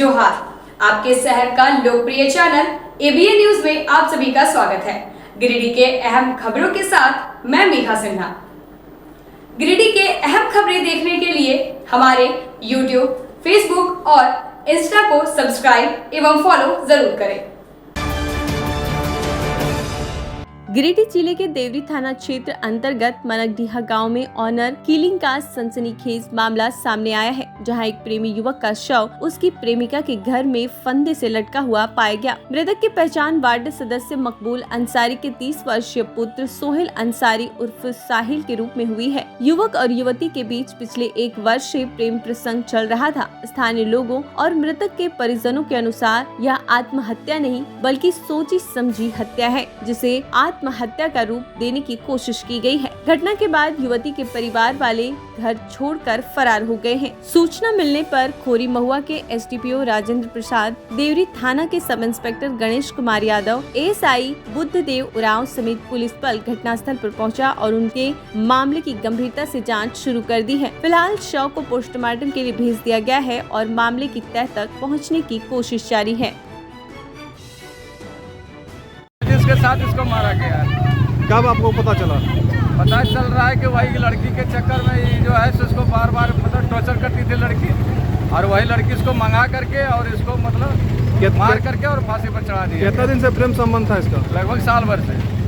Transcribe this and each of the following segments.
जोहार। आपके शहर का लोकप्रिय चैनल एबीएन न्यूज में आप सभी का स्वागत है। गिरिडीह के अहम खबरों के साथ मैं मीहा सिन्हा। गिरिडीह के अहम खबरें देखने के लिए हमारे YouTube, Facebook और इंस्टा को सब्सक्राइब एवं फॉलो जरूर करें। गिरिडीह जिले के देवरी थाना क्षेत्र अंतर्गत मनकडीहा गांव में ऑनर किलिंग का सनसनीखेज मामला सामने आया है, जहां एक प्रेमी युवक का शव उसकी प्रेमिका के घर में फंदे से लटका हुआ पाया गया। मृतक की पहचान वार्ड सदस्य मकबूल अंसारी के 30 वर्षीय पुत्र सोहेल अंसारी उर्फ साहिल के रूप में हुई है। युवक और युवती के बीच पिछले 1 वर्ष से प्रेम प्रसंग चल रहा था। स्थानीय लोगों और मृतक के परिजनों के अनुसार यह आत्महत्या नहीं बल्कि सोची समझी हत्या है, जिसे आत्महत्या का रूप देने की कोशिश की गई है। घटना के बाद युवती के परिवार वाले घर छोड़कर फरार हो गए हैं। सूचना मिलने पर खोरी महुआ के एसडीपीओ राजेंद्र प्रसाद, देवरी थाना के sub inspector Ganesh Kumar Yadav, ASI Buddhdev Oraon समेत पुलिस बल घटनास्थल पर पहुंचा और उनके मामले की गंभीरता से जांच शुरू कर दी है। फिलहाल शव को पोस्टमार्टम के लिए भेज दिया गया है और मामले की तह तक पहुँचने की कोशिश जारी है। जिसके साथ इसको मारा गया है। कब आपको पता चला? पता चल रहा है कि वही लड़की के चक्कर में ये जो है इसको बार बार मतलब टॉर्चर करती थी लड़की, और वही लड़की इसको मंगा करके और इसको मतलब मार करके और फांसी पर चढ़ा दिया। कितना दिन से प्रेम संबंध था इसका? लगभग साल भर से।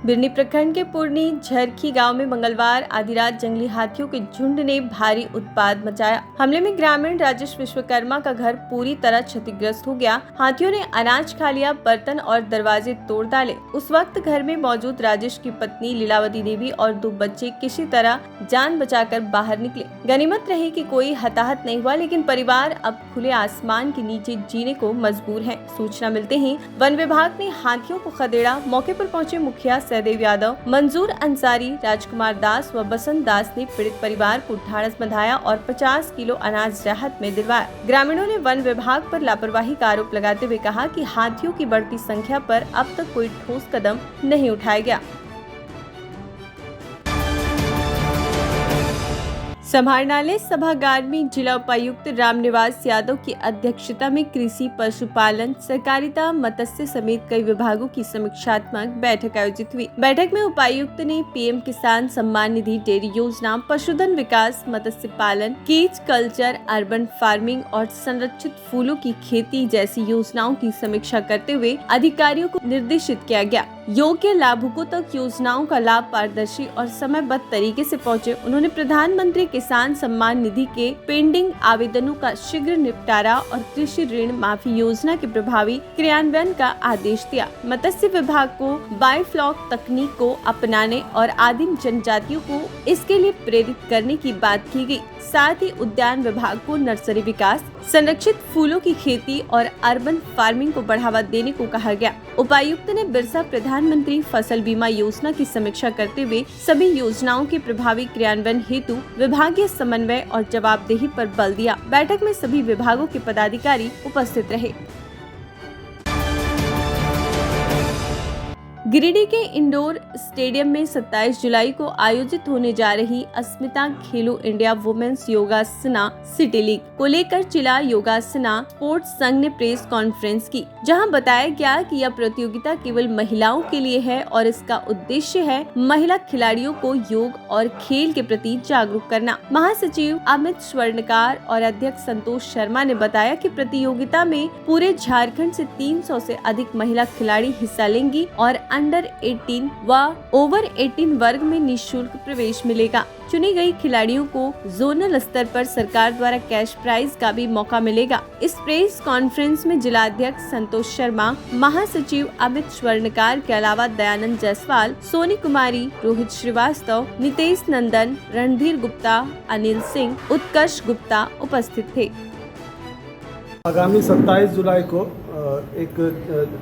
बिरनी प्रखंड के पुरनी झरखी गांव में मंगलवार आधी रात जंगली हाथियों के झुंड ने भारी उत्पात मचाया। हमले में ग्रामीण राजेश विश्वकर्मा का घर पूरी तरह क्षतिग्रस्त हो गया। हाथियों ने अनाज खा लिया, बर्तन और दरवाजे तोड़ डाले। उस वक्त घर में मौजूद राजेश की पत्नी लीलावती देवी और 2 बच्चे किसी तरह जान बचाकर बाहर निकले। गनीमत रही कि कोई हताहत नहीं हुआ, लेकिन परिवार अब खुले आसमान के नीचे जीने को मजबूर है। सूचना मिलते ही वन विभाग ने हाथियों को खदेड़ा। मौके पर पहुंचे मुखिया सहदेव यादव, मंजूर अंसारी, राजकुमार दास व बसंत दास ने पीड़ित परिवार को ढाढ़स बंधाया और 50 किलो अनाज राहत में दिलवाया। ग्रामीणों ने वन विभाग पर लापरवाही का आरोप लगाते हुए कहा कि हाथियों की बढ़ती संख्या पर अब तक कोई ठोस कदम नहीं उठाया गया। समाहरणालय सभागार में जिला उपायुक्त रामनिवास यादव की अध्यक्षता में कृषि, पशुपालन, सहकारिता, मत्स्य समेत कई विभागों की समीक्षात्मक बैठक आयोजित हुई। बैठक में उपायुक्त ने पीएम किसान सम्मान निधि, डेयरी योजना, पशुधन विकास, मत्स्य पालन, कीच कल्चर, अर्बन फार्मिंग और संरक्षित फूलों की खेती जैसी योजनाओं की समीक्षा करते हुए अधिकारियों को निर्देशित किया गया। योग्य लाभुकों तक योजनाओं का लाभ पारदर्शी और समयबद्ध तरीके से पहुंचे। उन्होंने प्रधानमंत्री किसान सम्मान निधि के पेंडिंग आवेदनों का शीघ्र निपटारा और कृषि ऋण माफी योजना के प्रभावी क्रियान्वयन का आदेश दिया। मत्स्य विभाग को बायोफ्लॉक तकनीक को अपनाने और आदिम जनजातियों को इसके लिए प्रेरित करने की बात की गई। साथ ही उद्यान विभाग को नर्सरी विकास, संरक्षित फूलों की खेती और अर्बन फार्मिंग को बढ़ावा देने को कहा गया। उपायुक्त ने बिरसा प्रधानमंत्री फसल बीमा योजना की समीक्षा करते हुए सभी योजनाओं के प्रभावी क्रियान्वयन हेतु विभागीय समन्वय और जवाबदेही पर बल दिया। बैठक में सभी विभागों के पदाधिकारी उपस्थित रहे। गिरिडीह के इंडोर स्टेडियम में 27 जुलाई को आयोजित होने जा रही अस्मिता खेलो इंडिया वुमेन्स योगासना सिटी लीग को लेकर जिला योगासना स्पोर्ट्स संघ ने प्रेस कॉन्फ्रेंस की, जहां बताया गया कि यह प्रतियोगिता केवल महिलाओं के लिए है और इसका उद्देश्य है महिला खिलाड़ियों को योग और खेल के प्रति जागरूक करना। महासचिव अमित स्वर्णकार और अध्यक्ष संतोष शर्मा ने बताया कि प्रतियोगिता में पूरे झारखंड से 300 से अधिक महिला खिलाड़ी हिस्सा लेंगी और अंडर 18 व ओवर 18 वर्ग में निःशुल्क प्रवेश मिलेगा। चुनी गई खिलाड़ियों को जोनल स्तर पर सरकार द्वारा कैश प्राइज का भी मौका मिलेगा। इस प्रेस कॉन्फ्रेंस में जिला अध्यक्ष संतोष शर्मा, महासचिव अमित स्वर्णकार के अलावा दयानंद जायसवाल, सोनी कुमारी, रोहित श्रीवास्तव, नितेश नंदन, रणधीर गुप्ता, अनिल सिंह, उत्कर्ष गुप्ता उपस्थित थे। आगामी 27 जुलाई को एक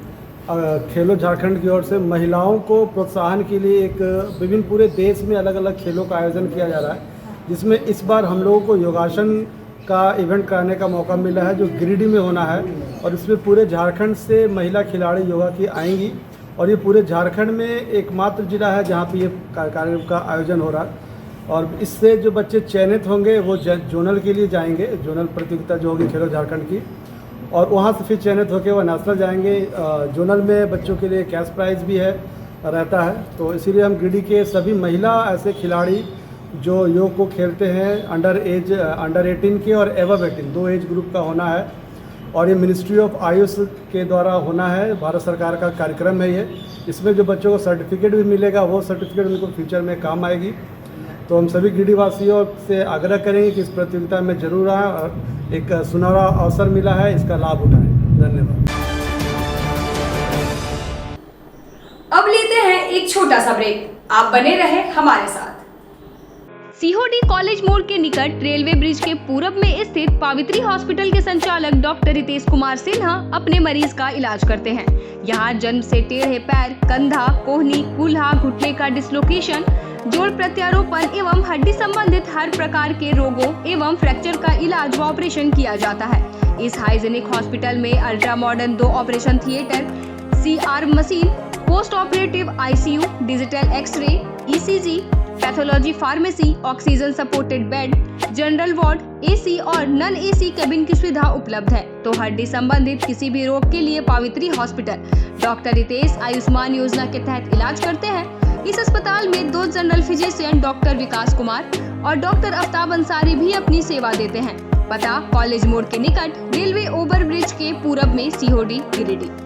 खेलो झारखंड की ओर से महिलाओं को प्रोत्साहन के लिए एक विभिन्न पूरे देश में अलग अलग खेलों का आयोजन किया जा रहा है, जिसमें इस बार हम लोगों को योगासन का इवेंट कराने का मौका मिला है, जो गिरिडीह में होना है। और इसमें पूरे झारखंड से महिला खिलाड़ी योगा की आएंगी और ये पूरे झारखंड में एकमात्र जिला है जहाँ पे ये कार्यक्रम का आयोजन हो रहा है। और इससे जो बच्चे चयनित होंगे वो जोनल के लिए जाएंगे, जोनल प्रतियोगिता जो होगी खेलो झारखंड की, और वहाँ से फिर चयनित होकर वो नेशनल जाएंगे। जोनल में बच्चों के लिए कैश प्राइज़ भी रहता है। तो इसीलिए हम गिरिडीह के सभी महिला ऐसे खिलाड़ी जो योग को खेलते हैं अंडर 18 के और एबव 18 2 एज ग्रुप का होना है, और ये मिनिस्ट्री ऑफ आयुष के द्वारा होना है, भारत सरकार का कार्यक्रम है ये। इसमें जो बच्चों को सर्टिफिकेट भी मिलेगा वो सर्टिफिकेट उनको फ्यूचर में काम आएगी। तो हम सभी गिरिडीह वासियों से आग्रह करेंगे कि इस प्रतियोगिता में जरूर आएँ और एक सुनहरा अवसर मिला है, इसका लाभ उठाएं। धन्यवाद। अब लेते हैं एक छोटा सा ब्रेक, आप बने रहे हमारे साथ। सीहोडी कॉलेज मोड़ के निकट रेलवे ब्रिज के पूरब में स्थित पावित्री हॉस्पिटल के संचालक डॉक्टर रितेश कुमार सिन्हा अपने मरीज का इलाज करते हैं। यहाँ जन्म से टेढ़े पैर, कंधा, कोहनी, कूल्हा, घुटने का डिसलोकेशन, जोड़ प्रत्यारोपण एवं हड्डी संबंधित हर प्रकार के रोगों एवं फ्रैक्चर का इलाज व ऑपरेशन किया जाता है। इस हाइजेनिक हॉस्पिटल में ultra modern 2 operation theatre, CR machine, post operative ICU, digital X-ray, ECG, pathology pharmacy, oxygen supported bed, general ward, AC और नॉन AC केबिन की सुविधा उपलब्ध है। तो हड्डी संबंधित किसी भी रोग के लिए पावित्री हॉस्पिटल डॉक्टर रितेश आयुष्मान योजना के तहत इलाज करते हैं। इस अस्पताल में 2 जनरल फिजिशियन डॉक्टर विकास कुमार और डॉक्टर आफ्ताब अंसारी भी अपनी सेवा देते हैं। पता कॉलेज मोड़ के निकट रेलवे ओवर ब्रिज के पूरब में, सीहोडी, गिरिडीह।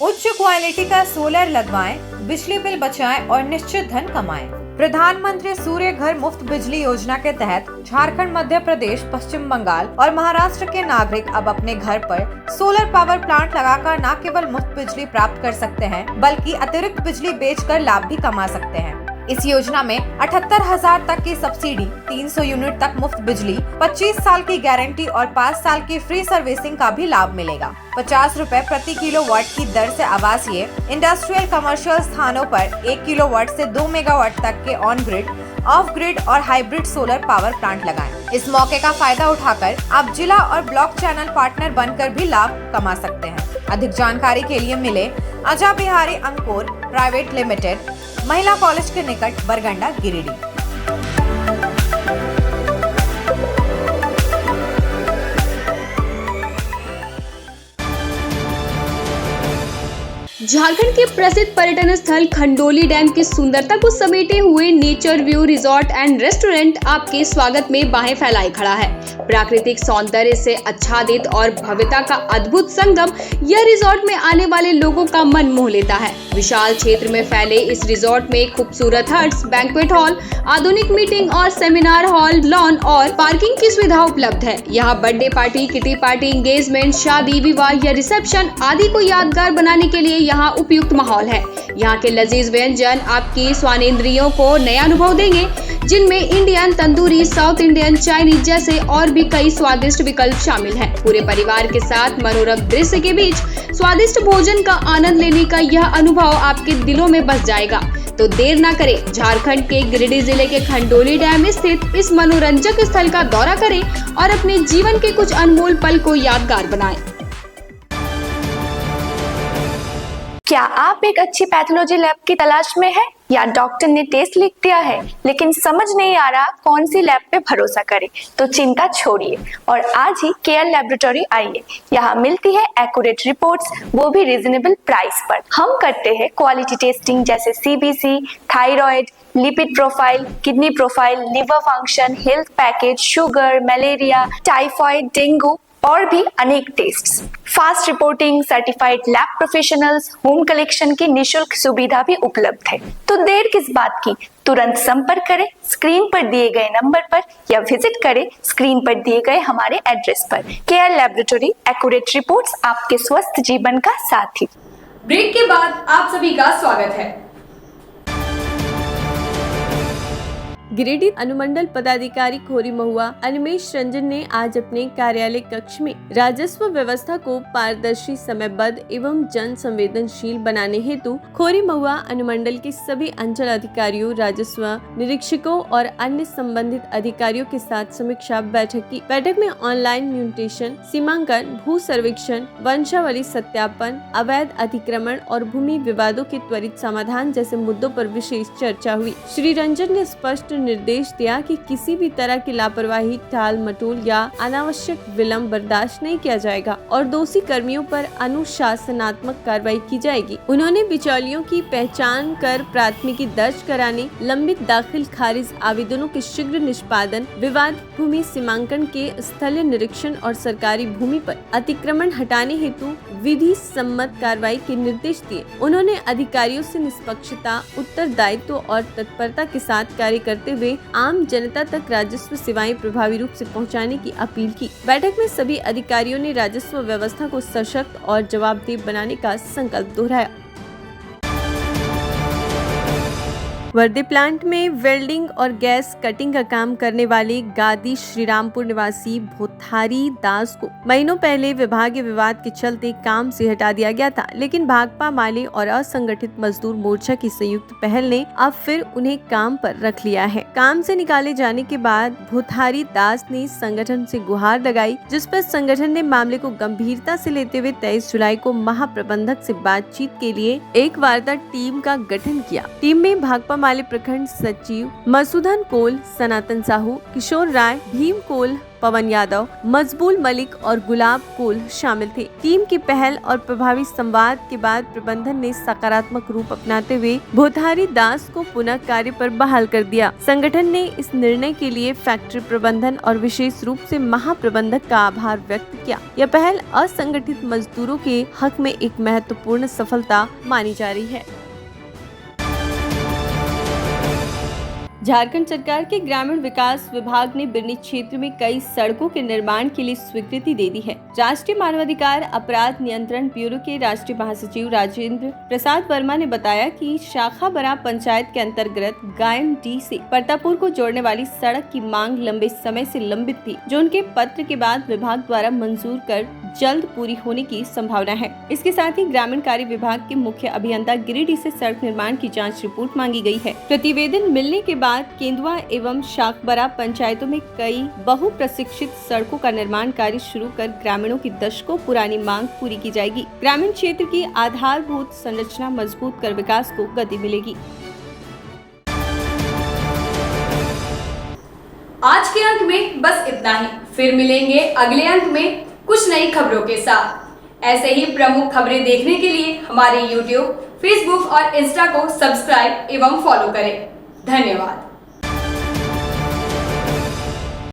उच्च क्वालिटी का सोलर लगवाएं, बिजली बिल बचाएं और निश्चित धन कमाएं। प्रधानमंत्री सूर्य घर मुफ्त बिजली योजना के तहत झारखंड, मध्य प्रदेश, पश्चिम बंगाल और महाराष्ट्र के नागरिक अब अपने घर पर सोलर पावर प्लांट लगाकर न केवल मुफ्त बिजली प्राप्त कर सकते हैं, बल्कि अतिरिक्त बिजली बेचकर लाभ भी कमा सकते हैं। इस योजना में 78,000 तक की सब्सिडी, 300 यूनिट तक मुफ्त बिजली, 25 साल की गारंटी और 5 साल की फ्री सर्विसिंग का भी लाभ मिलेगा। 50 रुपए प्रति किलोवाट की दर से आवासीय, इंडस्ट्रियल, कमर्शियल स्थानों पर 1 किलोवाट से 2 मेगावाट तक के ऑन ग्रिड, ऑफ ग्रिड और हाइब्रिड सोलर पावर प्लांट लगाएं। इस मौके का फायदा उठाकर आप जिला और ब्लॉक चैनल पार्टनर बनकर भी लाभ कमा सकते हैं। अधिक जानकारी के लिए मिले अजा बिहारी अंकुर प्राइवेट लिमिटेड, महिला कॉलेज के निकट, बरगंडा, गिरिडीह। झारखंड के प्रसिद्ध पर्यटन स्थल खंडोली डैम की सुंदरता को समेटे हुए nature view resort and restaurant आपके स्वागत में बाहें फैलाए खड़ा है। प्राकृतिक सौंदर्य से आच्छादित और भव्यता का अद्भुत संगम यह रिजॉर्ट में आने वाले लोगों का मन मोह लेता है। विशाल क्षेत्र में फैले इस रिजॉर्ट में खूबसूरत हट्स, बैंक्वेट हॉल, आधुनिक मीटिंग और सेमिनार हॉल, लॉन और पार्किंग की सुविधा उपलब्ध है। यहाँ birthday party, kitty party, engagement, शादी, विवाह या रिसेप्शन आदि को यादगार बनाने के लिए यहाँ उपयुक्त माहौल है। यहाँ के लजीज व्यंजन आपकी स्वानेंद्रियों को नया अनुभव देंगे, जिनमें Indian, tandoori, south Indian, Chinese जैसे और भी कई स्वादिष्ट विकल्प शामिल हैं। पूरे परिवार के साथ मनोरम दृश्य के बीच स्वादिष्ट भोजन का आनंद लेने का यह अनुभव आपके दिलों में बस जाएगा। तो देर ना करें, झारखंड के गिरिडीह जिले के खंडोली डैम स्थित इस मनोरंजक स्थल का दौरा करें और अपने जीवन के कुछ अनमोल पल को यादगार बनाएं। क्या आप एक अच्छी पैथोलॉजी लैब की तलाश में है या डॉक्टर ने टेस्ट लिख दिया है लेकिन समझ नहीं आ रहा कौन सी लैब पे भरोसा करें? तो चिंता छोड़िए और आज ही केयर लैबोरेटरी आइए। यहाँ मिलती है एक्यूरेट रिपोर्ट्स, वो भी रीजनेबल प्राइस पर। हम करते हैं क्वालिटी टेस्टिंग जैसे CBC, thyroid, lipid profile, kidney profile, liver function, health package, sugar, malaria, typhoid, dengue और भी अनेक tests. Fast reporting, certified lab professionals, home collection की निशुल्क सुविधा भी उपलब्ध है। तो देर किस बात की, तुरंत संपर्क करें स्क्रीन पर दिए गए नंबर पर या विजिट करें स्क्रीन पर दिए गए हमारे एड्रेस पर। केयर लैबोरेटरी, एक्यूरेट रिपोर्ट्स, आपके स्वस्थ जीवन का साथी। ब्रेक के बाद आप सभी का स्वागत है। गिरिडीह अनुमंडल पदाधिकारी खोरी महुआ अनिमेश रंजन ने आज अपने कार्यालय कक्ष में राजस्व व्यवस्था को पारदर्शी, समयबद्ध एवं जन संवेदनशील बनाने हेतु खोरी महुआ अनुमंडल के सभी अंचल अधिकारियों, राजस्व निरीक्षकों और अन्य संबंधित अधिकारियों के साथ समीक्षा बैठक की। बैठक में ऑनलाइन म्यूटेशन, सीमांकन, भू सर्वेक्षण, वंशावली सत्यापन, अवैध अतिक्रमण और भूमि विवादों के त्वरित समाधान जैसे मुद्दों पर विशेष चर्चा हुई। श्री रंजन ने स्पष्ट निर्देश दिया कि किसी भी तरह की लापरवाही, टाल मटोल या अनावश्यक विलंब बर्दाश्त नहीं किया जाएगा और दोषी कर्मियों पर अनुशासनात्मक कार्रवाई की जाएगी। उन्होंने बिचौलियों की पहचान कर प्राथमिकी दर्ज कराने, लंबित दाखिल खारिज आवेदनों के शीघ्र निष्पादन, विवाद भूमि सीमांकन के स्थलीय निरीक्षण और सरकारी भूमि पर अतिक्रमण हटाने हेतु विधि सम्मत कार्रवाई के निर्देश दिए। उन्होंने अधिकारियों से निष्पक्षता, उत्तरदायित्व और तत्परता के साथ कार्य करते हुए आम जनता तक राजस्व सेवाएं प्रभावी रूप से पहुंचाने की अपील की। बैठक में सभी अधिकारियों ने राजस्व व्यवस्था को सशक्त और जवाबदेह बनाने का संकल्प दोहराया। वर्दे प्लांट में वेल्डिंग और गैस कटिंग का काम करने वाले गादी श्रीरामपुर निवासी भोथारी दास को महीनों पहले विभागीय विवाद के चलते काम से हटा दिया गया था, लेकिन भाकपा माले और असंगठित मजदूर मोर्चा की संयुक्त पहल ने अब फिर उन्हें काम पर रख लिया है। काम से निकाले जाने के बाद भोथारी दास ने संगठन से गुहार लगाई, जिस पर संगठन ने मामले को गंभीरता से लेते हुए 23 जुलाई को महाप्रबंधक से बातचीत के लिए एक वार्ता टीम का गठन किया। टीम में भाकपा माले प्रखंड सचिव मसूदन कोल, सनातन साहू, किशोर राय, भीम कोल, पवन यादव, मजबूल मलिक और गुलाब कोल शामिल थे। टीम की पहल और प्रभावी संवाद के बाद प्रबंधन ने सकारात्मक रूप अपनाते हुए भोथारी दास को पुनः कार्य पर बहाल कर दिया। संगठन ने इस निर्णय के लिए फैक्ट्री प्रबंधन और विशेष रूप से महाप्रबंधक का आभार व्यक्त किया। यह पहल असंगठित मजदूरों के हक में एक महत्वपूर्ण सफलता मानी जा रही है। झारखंड सरकार के ग्रामीण विकास विभाग ने बिरनी क्षेत्र में कई सड़कों के निर्माण के लिए स्वीकृति दे दी है। राष्ट्रीय मानवाधिकार अपराध नियंत्रण ब्यूरो के राष्ट्रीय महासचिव राजेंद्र प्रसाद वर्मा ने बताया कि शाखा बरा पंचायत के अंतर्गत गायम डी से परतापुर को जोड़ने वाली सड़क की मांग लंबे समय से लंबित थी, जो उनके पत्र के बाद विभाग द्वारा मंजूर कर जल्द पूरी होने की संभावना है। इसके साथ ही ग्रामीण कार्य विभाग के मुख्य अभियंता गिरिडीह से सड़क निर्माण की जांच रिपोर्ट मांगी गई है। प्रतिवेदन मिलने के बाद केंदुआ एवं शाखबरा पंचायतों में कई बहुप्रशिक्षित सड़कों का निर्माण कार्य शुरू कर ग्रामीणों की दशकों पुरानी मांग पूरी की जाएगी। ग्रामीण क्षेत्र की आधारभूत संरचना मजबूत कर विकास को गति मिलेगी। आज के अंक में बस इतना ही। फिर मिलेंगे अगले अंक में कुछ नई खबरों के साथ। ऐसे ही प्रमुख खबरें देखने के लिए हमारे YouTube, Facebook और Insta को सब्सक्राइब एवं फॉलो करें। धन्यवाद।